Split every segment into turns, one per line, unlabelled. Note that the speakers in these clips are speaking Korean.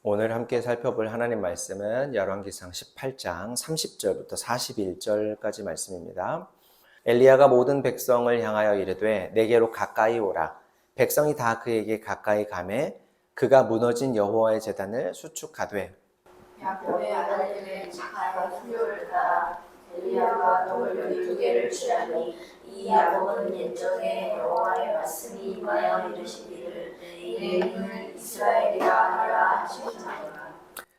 오늘 함께 살펴볼 하나님 말씀은 열왕기상 18장 30절부터 41절까지 말씀입니다. 엘리야가 모든 백성을 향하여 이르되 내게로 가까이 오라. 백성이 다 그에게 가까이 가매 그가 무너진 여호와의 제단을 수축하되
야곱의 아들들의 착하여 수요를 따라 엘리야가 돌 12개를 취하니 이 야곱은 옛적에 여호와의 말씀이 임하여 이르시기를 내 이름을 이스라엘이라 하라 하시니라.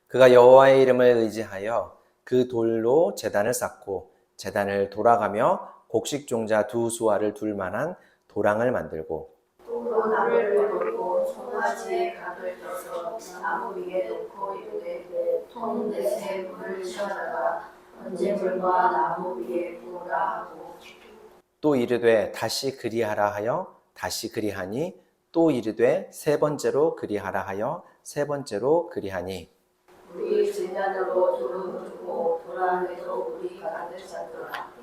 그가 여호와의 이름을 의지하여 그 돌로 제단을 쌓고 제단을 돌아가며 곡식 종자 두 수아를 둘 만한 도랑을 만들고
또 나무를 돌고 송아지에 각을 떠서 나무 위에 놓고 이르되 통 넷에 물을 채워다가 번제물과 나무 위에 부으라 하고
또 이르되 다시 그리하라 하여 다시 그리하니 또 이르되 세 번째로 그리하라 하여 세 번째로 그리하니
우리 제단으로 돌을 두고 도랑에도 우리 가득 찼더라.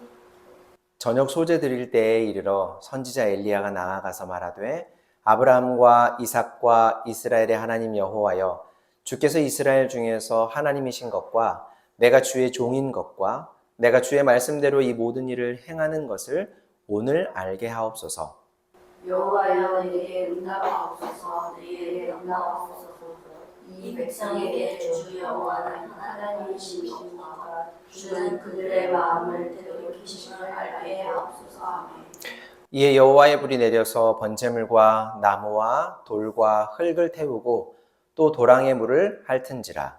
저녁 소재 드릴 때에 이르러 선지자 엘리야가 나아가서 말하되 아브라함과 이삭과 이스라엘의 하나님 여호와여 주께서 이스라엘 중에서 하나님이신 것과 내가 주의 종인 것과 내가 주의 말씀대로 이 모든 일을 행하는 것을 오늘 알게 하옵소서.
여호와여 내게 응답하옵소서. 내게 응답하옵소서. 이 백성에게 주 여호와는 하나님이신 것과 주는 그들의 마음을 되돌이키심을 알게 하옵소서. 아멘.
이에 여호와의 불이 내려서 번제물과 나무와 돌과 흙을 태우고 또 도랑의 물을 핥은지라.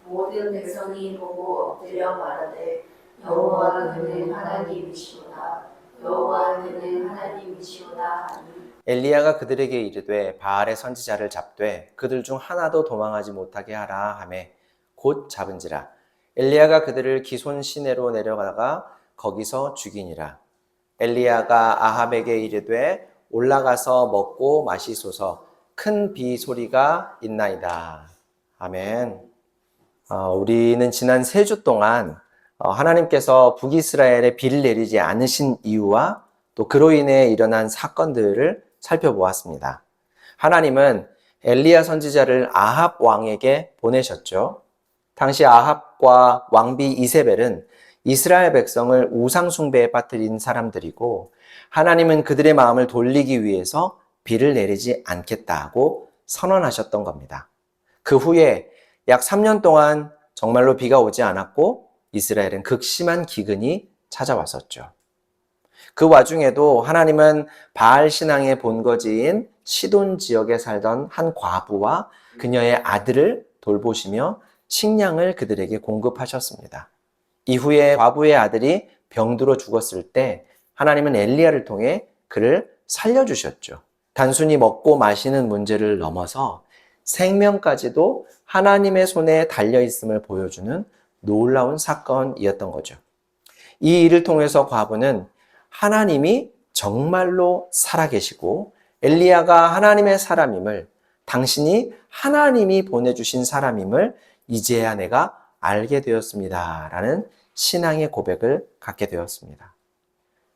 모든 백성이 보고 엎드려 말하되 여호와 그는 하나님이시오다. 여호와 그는 하나님이시오다 하니
엘리야가 그들에게 이르되 바알의 선지자를 잡되 그들 중 하나도 도망하지 못하게 하라 하매 곧 잡은지라. 엘리야가 그들을 기손 시내로 내려가다가 거기서 죽이니라. 엘리야가 아합에게 이르되 올라가서 먹고 마시소서. 큰 비 소리가 있나이다. 아멘. 우리는 지난 3주 동안 하나님께서 북이스라엘에 비를 내리지 않으신 이유와 또 그로 인해 일어난 사건들을 살펴보았습니다. 하나님은 엘리야 선지자를 아합 왕에게 보내셨죠. 당시 아합과 왕비 이세벨은 이스라엘 백성을 우상 숭배에 빠뜨린 사람들이고 하나님은 그들의 마음을 돌리기 위해서 비를 내리지 않겠다고 선언하셨던 겁니다. 그 후에 약 3년 동안 정말로 비가 오지 않았고 이스라엘은 극심한 기근이 찾아왔었죠. 그 와중에도 하나님은 바알 신앙의 본거지인 시돈 지역에 살던 한 과부와 그녀의 아들을 돌보시며 식량을 그들에게 공급하셨습니다. 이후에 과부의 아들이 병들어 죽었을 때 하나님은 엘리야를 통해 그를 살려주셨죠. 단순히 먹고 마시는 문제를 넘어서 생명까지도 하나님의 손에 달려있음을 보여주는 놀라운 사건이었던 거죠. 이 일을 통해서 과부는 하나님이 정말로 살아계시고 엘리야가 하나님의 사람임을, 당신이 하나님이 보내주신 사람임을 이제야 내가 알게 되었습니다. 라는 신앙의 고백을 갖게 되었습니다.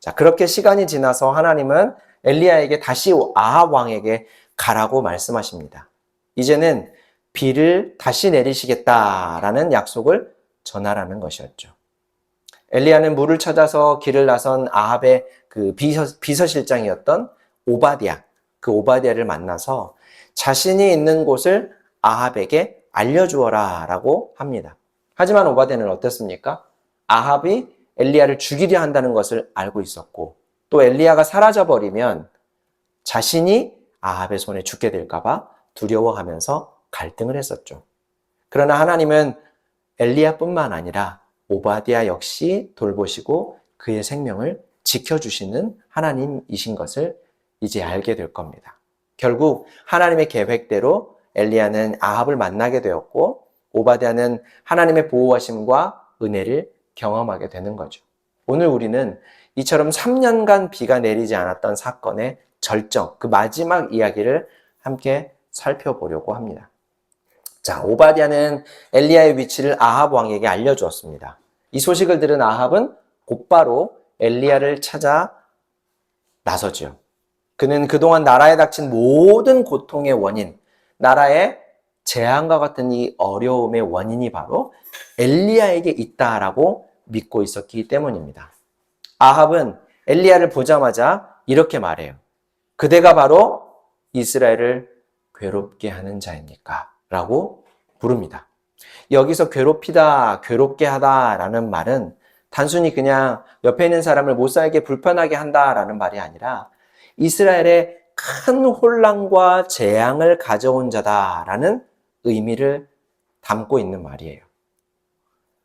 자, 그렇게 시간이 지나서 하나님은 엘리야에게 다시 아합 왕에게 가라고 말씀하십니다. 이제는 비를 다시 내리시겠다라는 약속을 전하라는 것이었죠. 엘리야는 물을 찾아서 길을 나선 아합의 그 비서실장이었던 오바댜, 그 오바댜를 만나서 자신이 있는 곳을 아합에게 알려주어라 라고 합니다. 하지만 오바댜는 어땠습니까? 아합이 엘리야를 죽이려 한다는 것을 알고 있었고 또 엘리야가 사라져버리면 자신이 아합의 손에 죽게 될까 봐 두려워하면서 갈등을 했었죠. 그러나 하나님은 엘리야뿐만 아니라 오바댜 역시 돌보시고 그의 생명을 지켜주시는 하나님이신 것을 이제 알게 될 겁니다. 결국 하나님의 계획대로 엘리야는 아합을 만나게 되었고 오바댜는 하나님의 보호하심과 은혜를 경험하게 되는 거죠. 오늘 우리는 이처럼 3년간 비가 내리지 않았던 사건의 절정, 그 마지막 이야기를 함께 살펴보려고 합니다. 자, 오바댜는 엘리야의 위치를 아합 왕에게 알려주었습니다. 이 소식을 들은 아합은 곧바로 엘리야를 찾아 나서죠. 그는 그동안 나라에 닥친 모든 고통의 원인, 나라의 재앙과 같은 이 어려움의 원인이 바로 엘리야에게 있다라고 믿고 있었기 때문입니다. 아합은 엘리야를 보자마자 이렇게 말해요. 그대가 바로 이스라엘을 괴롭게 하는 자입니까? 라고 부릅니다. 여기서 괴롭히다, 괴롭게 하다라는 말은 단순히 그냥 옆에 있는 사람을 못 살게 불편하게 한다라는 말이 아니라 이스라엘에 큰 혼란과 재앙을 가져온 자다라는 의미를 담고 있는 말이에요.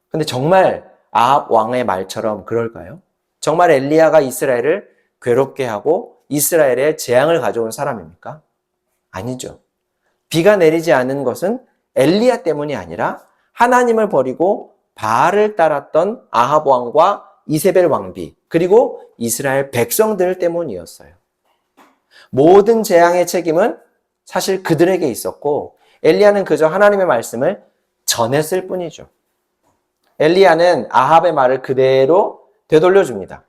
근데 정말 아합 왕의 말처럼 그럴까요? 정말 엘리야가 이스라엘을 괴롭게 하고 이스라엘에 재앙을 가져온 사람입니까? 아니죠. 비가 내리지 않은 것은 엘리야 때문이 아니라 하나님을 버리고 바알을 따랐던 아합 왕과 이세벨 왕비 그리고 이스라엘 백성들 때문이었어요. 모든 재앙의 책임은 사실 그들에게 있었고 엘리야는 그저 하나님의 말씀을 전했을 뿐이죠. 엘리야는 아합의 말을 그대로 되돌려줍니다.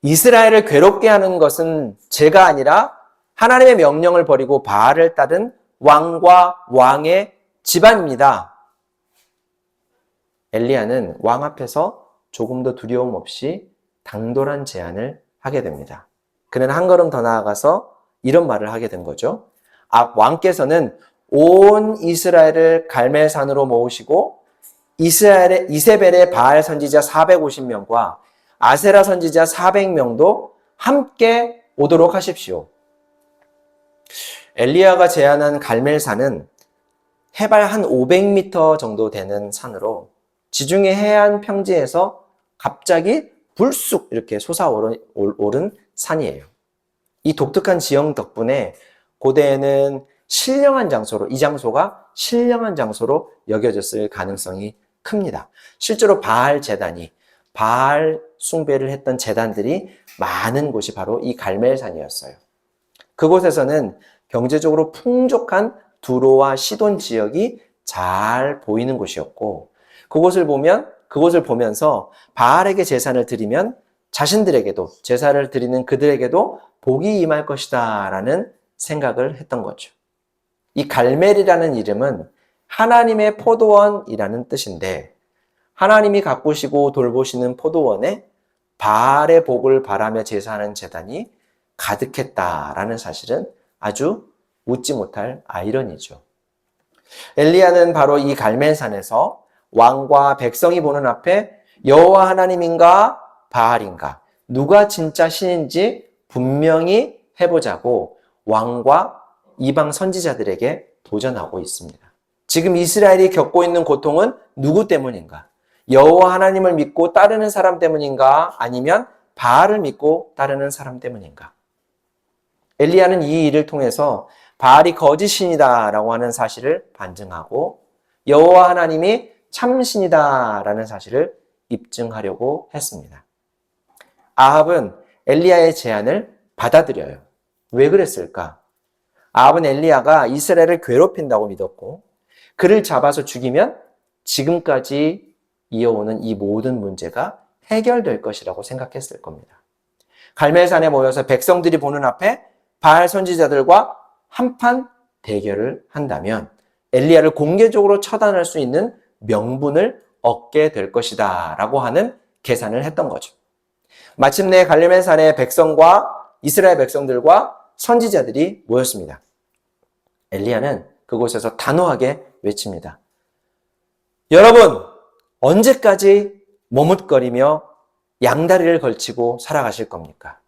이스라엘을 괴롭게 하는 것은 제가 아니라 하나님의 명령을 버리고 바알을 따른 왕과 왕의 집안입니다. 엘리야는 왕 앞에서 조금도 두려움 없이 당돌한 제안을 하게 됩니다. 그는 한 걸음 더 나아가서 이런 말을 하게 된 거죠. 왕께서는 온 이스라엘을 갈멜산으로 모으시고 이세벨의 바알 선지자 450명과 아세라 선지자 400명도 함께 오도록 하십시오. 엘리야가 제안한 갈멜산은 해발 한 500m 정도 되는 산으로 지중해 해안 평지에서 갑자기 불쑥 이렇게 솟아오른 산이에요. 이 독특한 지형 덕분에 고대에는 신령한 장소로, 이 장소가 신령한 장소로 여겨졌을 가능성이 큽니다. 실제로 바알 제단이, 바알 숭배를 했던 제단들이 많은 곳이 바로 이 갈멜산이었어요. 그곳에서는 경제적으로 풍족한 두로와 시돈 지역이 잘 보이는 곳이었고 그곳을 보면서 바알에게 제사를 드리면 자신들에게도 제사를 드리는 그들에게도 복이 임할 것이다 라는 생각을 했던 거죠. 이 갈멜이라는 이름은 하나님의 포도원이라는 뜻인데 하나님이 가꾸시고 돌보시는 포도원에 바알의 복을 바라며 제사하는 제단이 가득했다라는 사실은 아주 웃지 못할 아이러니죠. 엘리야는 바로 이 갈멜산에서 왕과 백성이 보는 앞에 여호와 하나님인가 바알인가 누가 진짜 신인지 분명히 해보자고 왕과 이방 선지자들에게 도전하고 있습니다. 지금 이스라엘이 겪고 있는 고통은 누구 때문인가? 여호와 하나님을 믿고 따르는 사람 때문인가? 아니면 바알을 믿고 따르는 사람 때문인가? 엘리야는 이 일을 통해서 바알이 거짓신이다라고 하는 사실을 반증하고 여호와 하나님이 참신이다라는 사실을 입증하려고 했습니다. 아합은 엘리야의 제안을 받아들여요. 왜 그랬을까? 아합은 엘리야가 이스라엘을 괴롭힌다고 믿었고 그를 잡아서 죽이면 지금까지 이어오는 이 모든 문제가 해결될 것이라고 생각했을 겁니다. 갈멜산에 모여서 백성들이 보는 앞에 바알 선지자들과 한판 대결을 한다면 엘리야를 공개적으로 처단할 수 있는 명분을 얻게 될 것이다 라고 하는 계산을 했던 거죠. 마침내 갈멜산의 이스라엘 백성들과 선지자들이 모였습니다. 엘리야는 그곳에서 단호하게 외칩니다. 여러분, 언제까지 머뭇거리며 양다리를 걸치고 살아가실 겁니까?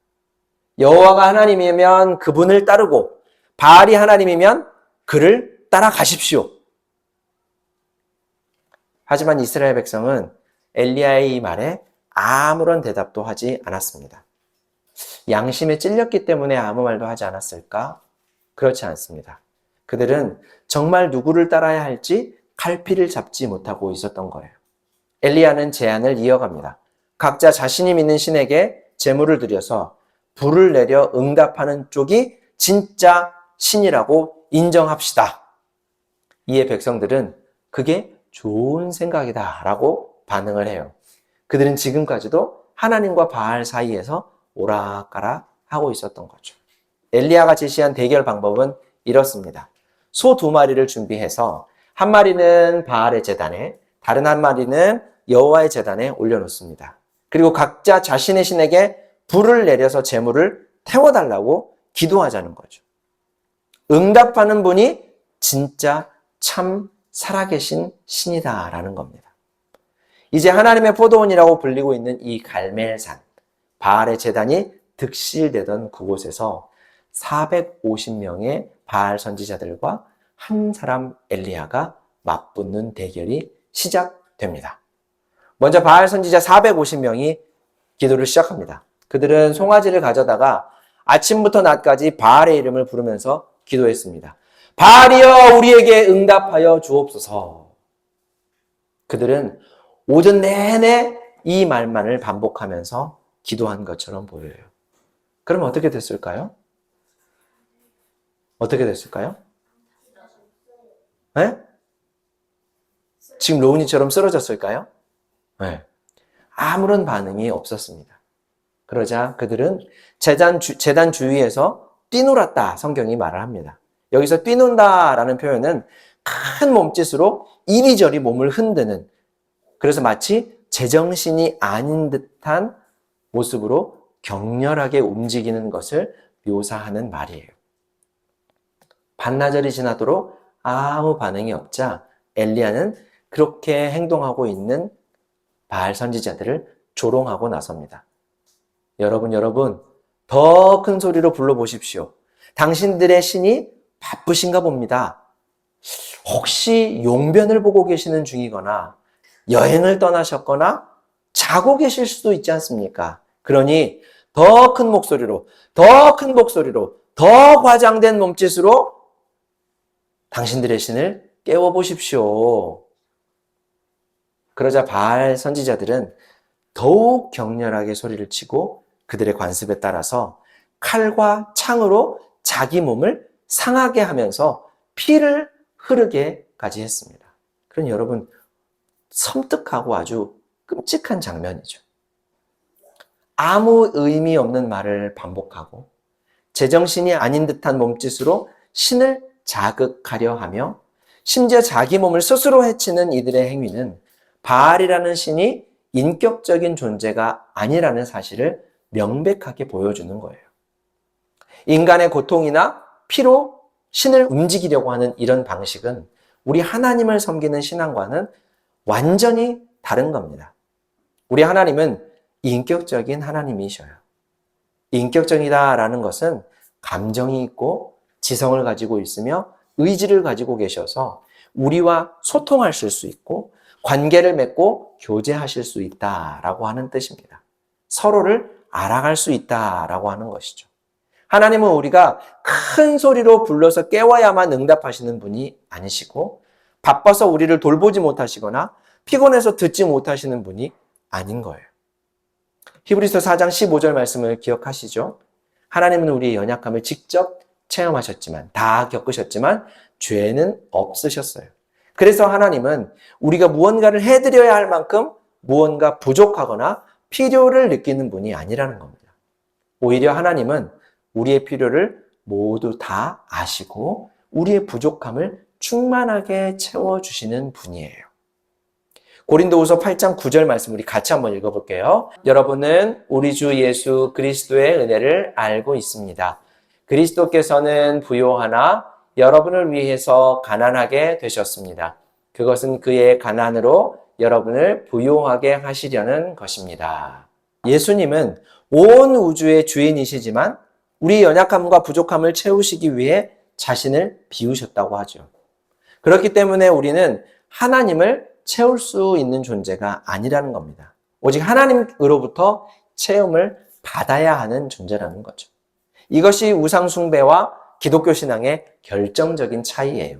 여호와가 하나님이면 그분을 따르고 바알이 하나님이면 그를 따라가십시오. 하지만 이스라엘 백성은 엘리야의 이 말에 아무런 대답도 하지 않았습니다. 양심에 찔렸기 때문에 아무 말도 하지 않았을까? 그렇지 않습니다. 그들은 정말 누구를 따라야 할지 갈피를 잡지 못하고 있었던 거예요. 엘리야는 제안을 이어갑니다. 각자 자신이 믿는 신에게 제물을 드려서 불을 내려 응답하는 쪽이 진짜 신이라고 인정합시다. 이에 백성들은 그게 좋은 생각이다 라고 반응을 해요. 그들은 지금까지도 하나님과 바알 사이에서 오락가락 하고 있었던 거죠. 엘리야가 제시한 대결 방법은 이렇습니다. 소 2마리를 준비해서 한 마리는 바알의 제단에, 다른 한 마리는 여호와의 제단에 올려놓습니다. 그리고 각자 자신의 신에게 불을 내려서 제물을 태워달라고 기도하자는 거죠. 응답하는 분이 진짜 참 살아계신 신이다라는 겁니다. 이제 하나님의 포도원이라고 불리고 있는 이 갈멜산, 바알의 제단이 득실되던 그곳에서 450명의 바알 선지자들과 한 사람 엘리야가 맞붙는 대결이 시작됩니다. 먼저 바알 선지자 450명이 기도를 시작합니다. 그들은 송아지를 가져다가 아침부터 낮까지 바알의 이름을 부르면서 기도했습니다. 바알이여 우리에게 응답하여 주옵소서. 그들은 오전 내내 이 말만을 반복하면서 기도한 것처럼 보여요. 그럼 어떻게 됐을까요? 어떻게 됐을까요? 네? 지금 로운이처럼 쓰러졌을까요? 네. 아무런 반응이 없었습니다. 그러자 그들은 제단 주위에서 뛰놀았다 성경이 말을 합니다. 여기서 뛰논다라는 표현은 큰 몸짓으로 이리저리 몸을 흔드는, 그래서 마치 제정신이 아닌 듯한 모습으로 격렬하게 움직이는 것을 묘사하는 말이에요. 반나절이 지나도록 아무 반응이 없자 엘리야는 그렇게 행동하고 있는 바알 선지자들을 조롱하고 나섭니다. 여러분, 더 큰 소리로 불러보십시오. 당신들의 신이 바쁘신가 봅니다. 혹시 용변을 보고 계시는 중이거나 여행을 떠나셨거나 자고 계실 수도 있지 않습니까? 그러니 더 큰 목소리로, 더 과장된 몸짓으로 당신들의 신을 깨워보십시오. 그러자 바알 선지자들은 더욱 격렬하게 소리를 치고 그들의 관습에 따라서 칼과 창으로 자기 몸을 상하게 하면서 피를 흐르게까지 했습니다. 그럼 여러분, 섬뜩하고 아주 끔찍한 장면이죠. 아무 의미 없는 말을 반복하고 제정신이 아닌 듯한 몸짓으로 신을 자극하려 하며 심지어 자기 몸을 스스로 해치는 이들의 행위는 바알이라는 신이 인격적인 존재가 아니라는 사실을 명백하게 보여주는 거예요. 인간의 고통이나 피로 신을 움직이려고 하는 이런 방식은 우리 하나님을 섬기는 신앙과는 완전히 다른 겁니다. 우리 하나님은 인격적인 하나님이셔요. 인격적이다라는 것은 감정이 있고 지성을 가지고 있으며 의지를 가지고 계셔서 우리와 소통하실 수 있고 관계를 맺고 교제하실 수 있다라고 하는 뜻입니다. 서로를 알아갈 수 있다라고 하는 것이죠. 하나님은 우리가 큰 소리로 불러서 깨워야만 응답하시는 분이 아니시고 바빠서 우리를 돌보지 못하시거나 피곤해서 듣지 못하시는 분이 아닌 거예요. 히브리서 4장 15절 말씀을 기억하시죠? 하나님은 우리의 연약함을 직접 체험하셨지만, 다 겪으셨지만 죄는 없으셨어요. 그래서 하나님은 우리가 무언가를 해드려야 할 만큼 무언가 부족하거나 필요를 느끼는 분이 아니라는 겁니다. 오히려 하나님은 우리의 필요를 모두 다 아시고 우리의 부족함을 충만하게 채워주시는 분이에요. 고린도후서 8장 9절 말씀 우리 같이 한번 읽어볼게요. 여러분은 우리 주 예수 그리스도의 은혜를 알고 있습니다. 그리스도께서는 부요하나 여러분을 위해서 가난하게 되셨습니다. 그것은 그의 가난으로 여러분을 부요하게 하시려는 것입니다. 예수님은 온 우주의 주인이시지만 우리 연약함과 부족함을 채우시기 위해 자신을 비우셨다고 하죠. 그렇기 때문에 우리는 하나님을 채울 수 있는 존재가 아니라는 겁니다. 오직 하나님으로부터 체험을 받아야 하는 존재라는 거죠. 이것이 우상숭배와 기독교 신앙의 결정적인 차이예요.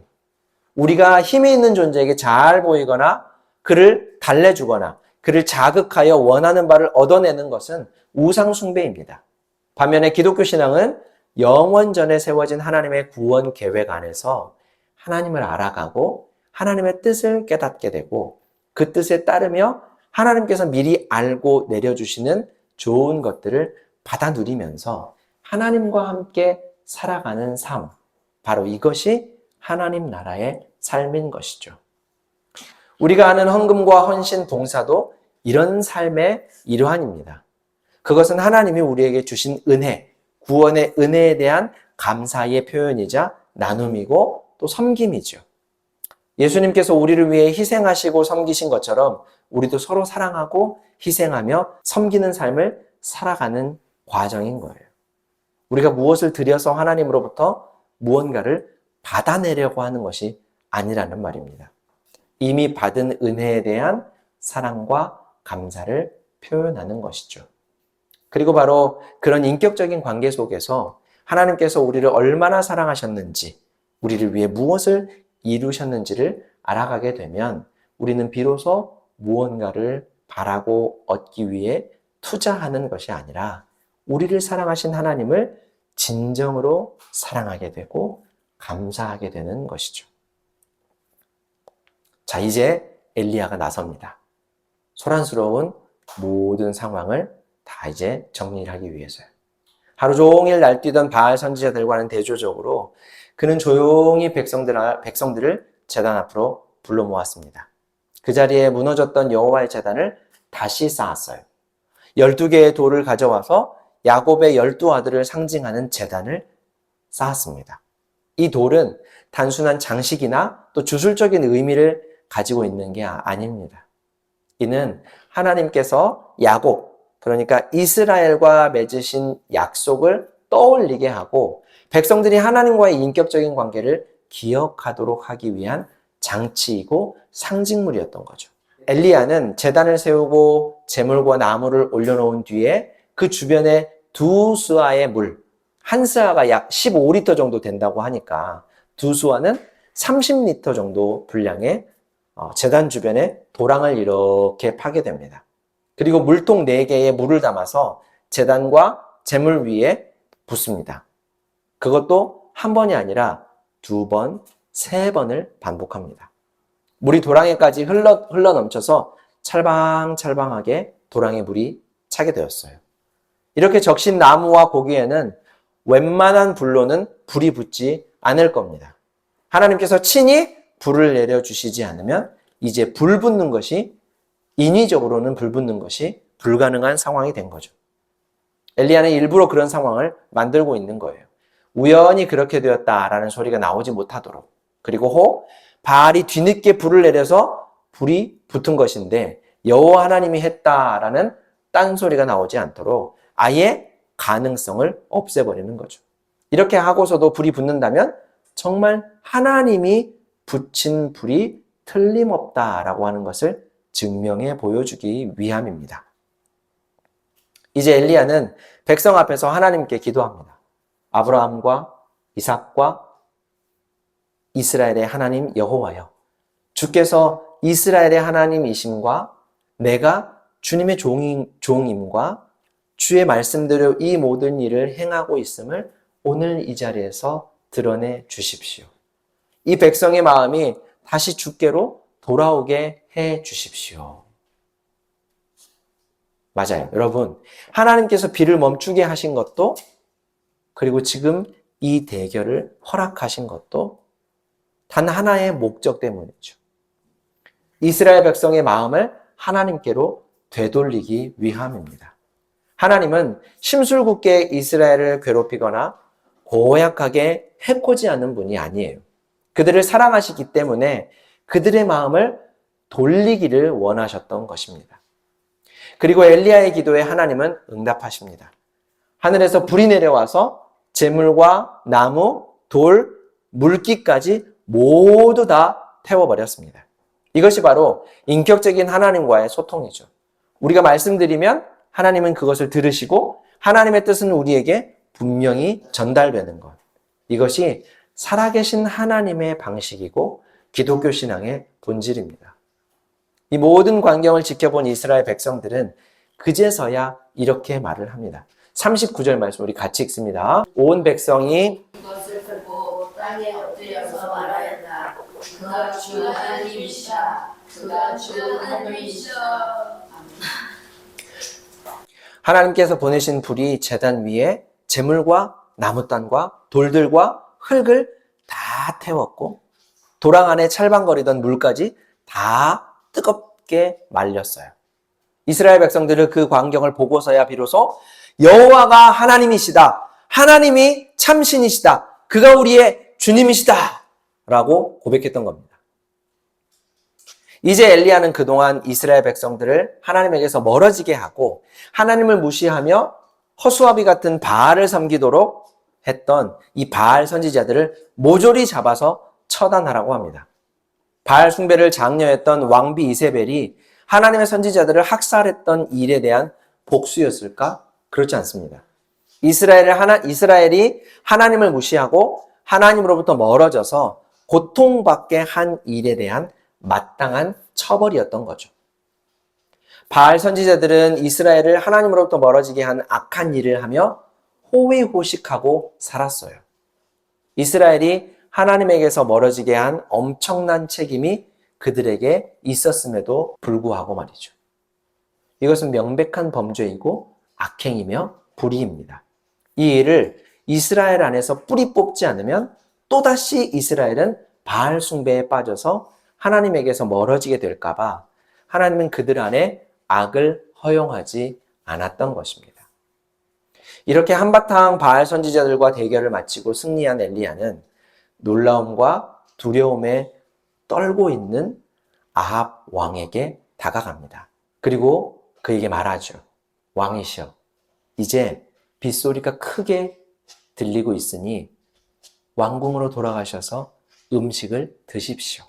우리가 힘이 있는 존재에게 잘 보이거나 그를 달래주거나 그를 자극하여 원하는 바를 얻어내는 것은 우상숭배입니다. 반면에 기독교 신앙은 영원전에 세워진 하나님의 구원 계획 안에서 하나님을 알아가고 하나님의 뜻을 깨닫게 되고 그 뜻에 따르며 하나님께서 미리 알고 내려주시는 좋은 것들을 받아 누리면서 하나님과 함께 살아가는 삶, 바로 이것이 하나님 나라의 삶인 것이죠. 우리가 하는 헌금과 헌신 봉사도 이런 삶의 일환입니다. 그것은 하나님이 우리에게 주신 은혜, 구원의 은혜에 대한 감사의 표현이자 나눔이고 또 섬김이죠. 예수님께서 우리를 위해 희생하시고 섬기신 것처럼 우리도 서로 사랑하고 희생하며 섬기는 삶을 살아가는 과정인 거예요. 우리가 무엇을 드려서 하나님으로부터 무언가를 받아내려고 하는 것이 아니라는 말입니다. 이미 받은 은혜에 대한 사랑과 감사를 표현하는 것이죠. 그리고 바로 그런 인격적인 관계 속에서 하나님께서 우리를 얼마나 사랑하셨는지, 우리를 위해 무엇을 이루셨는지를 알아가게 되면 우리는 비로소 무언가를 바라고 얻기 위해 투자하는 것이 아니라 우리를 사랑하신 하나님을 진정으로 사랑하게 되고 감사하게 되는 것이죠. 자, 이제 엘리야가 나섭니다. 소란스러운 모든 상황을 다 이제 정리를 하기 위해서요. 하루 종일 날뛰던 바알 선지자들과는 대조적으로 그는 조용히 백성들을 제단 앞으로 불러 모았습니다. 그 자리에 무너졌던 여호와의 제단을 다시 쌓았어요. 12개의 돌을 가져와서 야곱의 12아들을 상징하는 제단을 쌓았습니다. 이 돌은 단순한 장식이나 또 주술적인 의미를 가지고 있는 게 아닙니다. 이는 하나님께서 야곱, 그러니까 이스라엘과 맺으신 약속을 떠올리게 하고 백성들이 하나님과의 인격적인 관계를 기억하도록 하기 위한 장치이고 상징물이었던 거죠. 엘리야는 제단을 세우고 제물과 나무를 올려놓은 뒤에 그 주변에 두 스아의 물, 한 스아가 약 15리터 정도 된다고 하니까 두 스아는 30리터 정도 분량의 제단 주변에 도랑을 이렇게 파게 됩니다. 그리고 물통 4개에 물을 담아서 제단과 제물 위에 붓습니다. 그것도 한 번이 아니라 2번, 3번을 반복합니다. 물이 도랑에까지 흘러 넘쳐서 찰방찰방하게 도랑에 물이 차게 되었어요. 이렇게 적신 나무와 고기에는 웬만한 불로는 불이 붙지 않을 겁니다. 하나님께서 친히 불을 내려주시지 않으면 이제 불 붙는 것이, 인위적으로는 불 붙는 것이 불가능한 상황이 된 거죠. 엘리야는 일부러 그런 상황을 만들고 있는 거예요. 우연히 그렇게 되었다라는 소리가 나오지 못하도록. 그리고 바알이 뒤늦게 불을 내려서 불이 붙은 것인데 여호와 하나님이 했다라는 딴소리가 나오지 않도록 아예 가능성을 없애버리는 거죠. 이렇게 하고서도 불이 붙는다면 정말 하나님이 붙인 불이 틀림없다라고 하는 것을 증명해 보여주기 위함입니다. 이제 엘리야는 백성 앞에서 하나님께 기도합니다. 아브라함과 이삭과 이스라엘의 하나님 여호와여, 주께서 이스라엘의 하나님이심과 내가 주님의 종임과 주의 말씀대로 이 모든 일을 행하고 있음을 오늘 이 자리에서 드러내 주십시오. 이 백성의 마음이 다시 주께로 돌아오게 해 주십시오. 맞아요. 여러분, 하나님께서 비를 멈추게 하신 것도, 그리고 지금 이 대결을 허락하신 것도 단 하나의 목적 때문이죠. 이스라엘 백성의 마음을 하나님께로 되돌리기 위함입니다. 하나님은 심술궂게 이스라엘을 괴롭히거나 고약하게 해코지 않는 분이 아니에요. 그들을 사랑하시기 때문에 그들의 마음을 돌리기를 원하셨던 것입니다. 그리고 엘리야의 기도에 하나님은 응답하십니다. 하늘에서 불이 내려와서 재물과 나무, 돌, 물기까지 모두 다 태워버렸습니다. 이것이 바로 인격적인 하나님과의 소통이죠. 우리가 말씀드리면 하나님은 그것을 들으시고 하나님의 뜻은 우리에게 분명히 전달되는 것. 이것이 살아계신 하나님의 방식이고 기독교 신앙의 본질입니다. 이 모든 광경을 지켜본 이스라엘 백성들은 그제서야 이렇게 말을 합니다. 39절 말씀 우리 같이 읽습니다. 온 백성이
이것을 듣고 땅에 엎드려서 말하였다. 그가 주 하나님이시다. 그가 주 하나님이시다.
하나님께서 보내신 불이 제단 위에 재물과 나무단과 돌들과 흙을 다 태웠고 도랑 안에 찰방거리던 물까지 다 뜨겁게 말렸어요. 이스라엘 백성들은 그 광경을 보고서야 비로소 여호와가 하나님이시다. 하나님이 참신이시다. 그가 우리의 주님이시다. 라고 고백했던 겁니다. 이제 엘리야는 그동안 이스라엘 백성들을 하나님에게서 멀어지게 하고 하나님을 무시하며 허수아비 같은 바알을 섬기도록 했던 이 바알 선지자들을 모조리 잡아서 처단하라고 합니다. 바알 숭배를 장려했던 왕비 이세벨이 하나님의 선지자들을 학살했던 일에 대한 복수였을까? 그렇지 않습니다. 이스라엘이 하나님을 무시하고 하나님으로부터 멀어져서 고통받게 한 일에 대한 마땅한 처벌이었던 거죠. 바알 선지자들은 이스라엘을 하나님으로부터 멀어지게 한 악한 일을 하며 호의호식하고 살았어요. 이스라엘이 하나님에게서 멀어지게 한 엄청난 책임이 그들에게 있었음에도 불구하고 말이죠. 이것은 명백한 범죄이고 악행이며 불의입니다. 이 일을 이스라엘 안에서 뿌리 뽑지 않으면 또다시 이스라엘은 바알 숭배에 빠져서 하나님에게서 멀어지게 될까 봐 하나님은 그들 안에 악을 허용하지 않았던 것입니다. 이렇게 한바탕 바알 선지자들과 대결을 마치고 승리한 엘리야는 놀라움과 두려움에 떨고 있는 아합 왕에게 다가갑니다. 그리고 그에게 말하죠. 왕이시여, 이제 빗소리가 크게 들리고 있으니 왕궁으로 돌아가셔서 음식을 드십시오.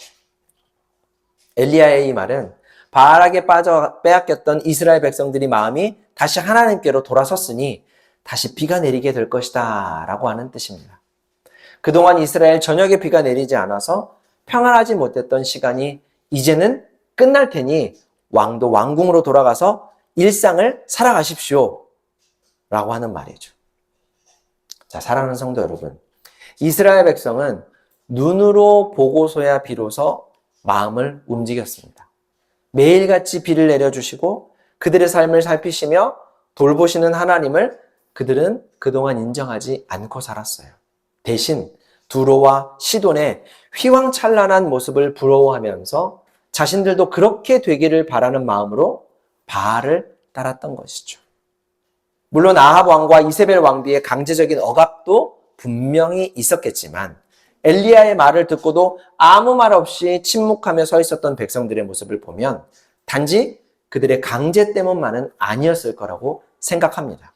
엘리야의 이 말은 바알에게 빠져 빼앗겼던 이스라엘 백성들이 마음이 다시 하나님께로 돌아섰으니 다시 비가 내리게 될 것이다 라고 하는 뜻입니다. 그동안 이스라엘 전역에 비가 내리지 않아서 평안하지 못했던 시간이 이제는 끝날 테니 왕도 왕궁으로 돌아가서 일상을 살아가십시오 라고 하는 말이죠. 자, 사랑하는 성도 여러분, 이스라엘 백성은 눈으로 보고서야 비로소 마음을 움직였습니다. 매일같이 비를 내려주시고 그들의 삶을 살피시며 돌보시는 하나님을 그들은 그동안 인정하지 않고 살았어요. 대신 두로와 시돈의 휘황찬란한 모습을 부러워하면서 자신들도 그렇게 되기를 바라는 마음으로 바알을 따랐던 것이죠. 물론 아합 왕과 이세벨 왕비의 강제적인 억압도 분명히 있었겠지만 엘리야의 말을 듣고도 아무 말 없이 침묵하며 서 있었던 백성들의 모습을 보면 단지 그들의 강제 때문만은 아니었을 거라고 생각합니다.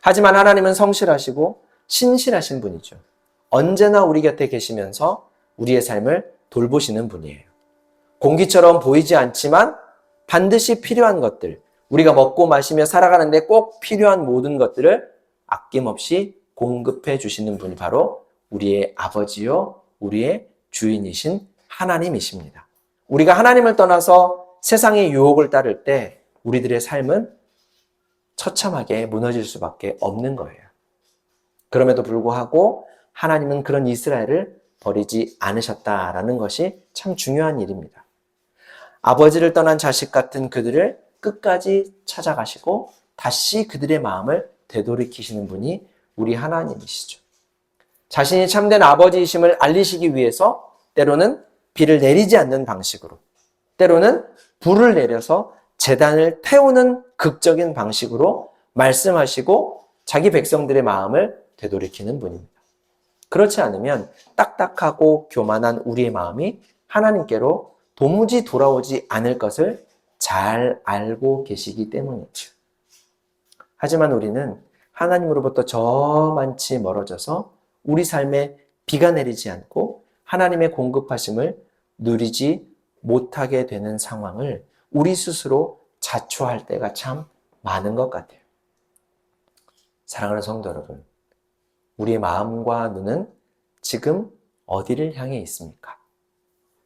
하지만 하나님은 성실하시고 신실하신 분이죠. 언제나 우리 곁에 계시면서 우리의 삶을 돌보시는 분이에요. 공기처럼 보이지 않지만 반드시 필요한 것들, 우리가 먹고 마시며 살아가는데 꼭 필요한 모든 것들을 아낌없이 공급해 주시는 분이 바로 우리의 아버지요, 우리의 주인이신 하나님이십니다. 우리가 하나님을 떠나서 세상의 유혹을 따를 때 우리들의 삶은 처참하게 무너질 수밖에 없는 거예요. 그럼에도 불구하고 하나님은 그런 이스라엘을 버리지 않으셨다라는 것이 참 중요한 일입니다. 아버지를 떠난 자식 같은 그들을 끝까지 찾아가시고 다시 그들의 마음을 되돌이키시는 분이 우리 하나님이시죠. 자신이 참된 아버지이심을 알리시기 위해서 때로는 비를 내리지 않는 방식으로, 때로는 불을 내려서 제단을 태우는 극적인 방식으로 말씀하시고 자기 백성들의 마음을 되돌이키는 분입니다. 그렇지 않으면 딱딱하고 교만한 우리의 마음이 하나님께로 도무지 돌아오지 않을 것을 잘 알고 계시기 때문이죠. 하지만 우리는 하나님으로부터 저만치 멀어져서 우리 삶에 비가 내리지 않고 하나님의 공급하심을 누리지 못하게 되는 상황을 우리 스스로 자초할 때가 참 많은 것 같아요. 사랑하는 성도 여러분, 우리의 마음과 눈은 지금 어디를 향해 있습니까?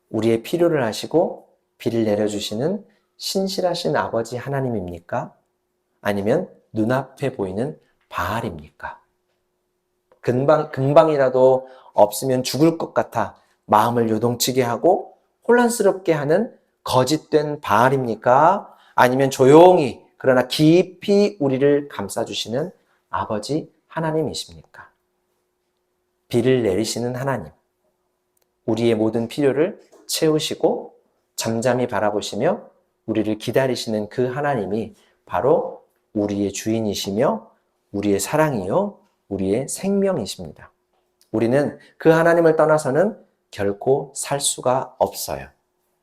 우리의 필요를 아시고 비를 내려주시는 신실하신 아버지 하나님입니까? 아니면 눈앞에 보이는 바알입니까? 금방이라도 없으면 죽을 것 같아 마음을 요동치게 하고 혼란스럽게 하는 거짓된 바알입니까? 아니면 조용히 그러나 깊이 우리를 감싸주시는 아버지 하나님이십니까? 비를 내리시는 하나님, 우리의 모든 필요를 채우시고 잠잠히 바라보시며 우리를 기다리시는 그 하나님이 바로 우리의 주인이시며 우리의 사랑이요 우리의 생명이십니다. 우리는 그 하나님을 떠나서는 결코 살 수가 없어요.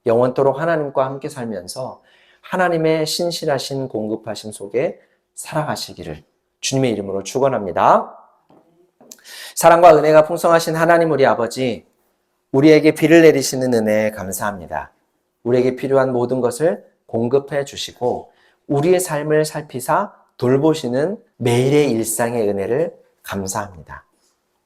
영원토록 하나님과 함께 살면서 하나님의 신실하신 공급하심 속에 살아가시기를 주님의 이름으로 축원합니다. 사랑과 은혜가 풍성하신 하나님 우리 아버지, 우리에게 비를 내리시는 은혜에 감사합니다. 우리에게 필요한 모든 것을 공급해 주시고 우리의 삶을 살피사 돌보시는 매일의 일상의 은혜를 감사합니다.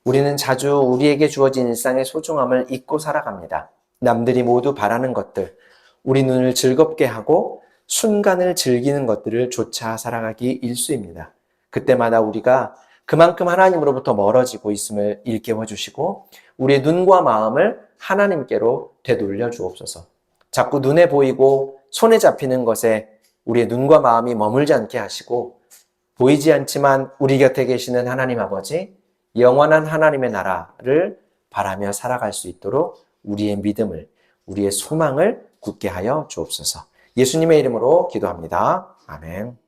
우리는 자주 우리에게 주어진 일상의 소중함을 잊고 살아갑니다. 남들이 모두 바라는 것들, 우리 눈을 즐겁게 하고 순간을 즐기는 것들을 쫓아 살아가기 일쑤입니다. 그때마다 우리가 그만큼 하나님으로부터 멀어지고 있음을 일깨워 주시고 우리의 눈과 마음을 하나님께로 되돌려 주옵소서. 자꾸 눈에 보이고 손에 잡히는 것에 우리의 눈과 마음이 머물지 않게 하시고 보이지 않지만 우리 곁에 계시는 하나님 아버지, 영원한 하나님의 나라를 바라며 살아갈 수 있도록 우리의 믿음을, 우리의 소망을 굳게 하여 주옵소서. 예수님의 이름으로 기도합니다. 아멘.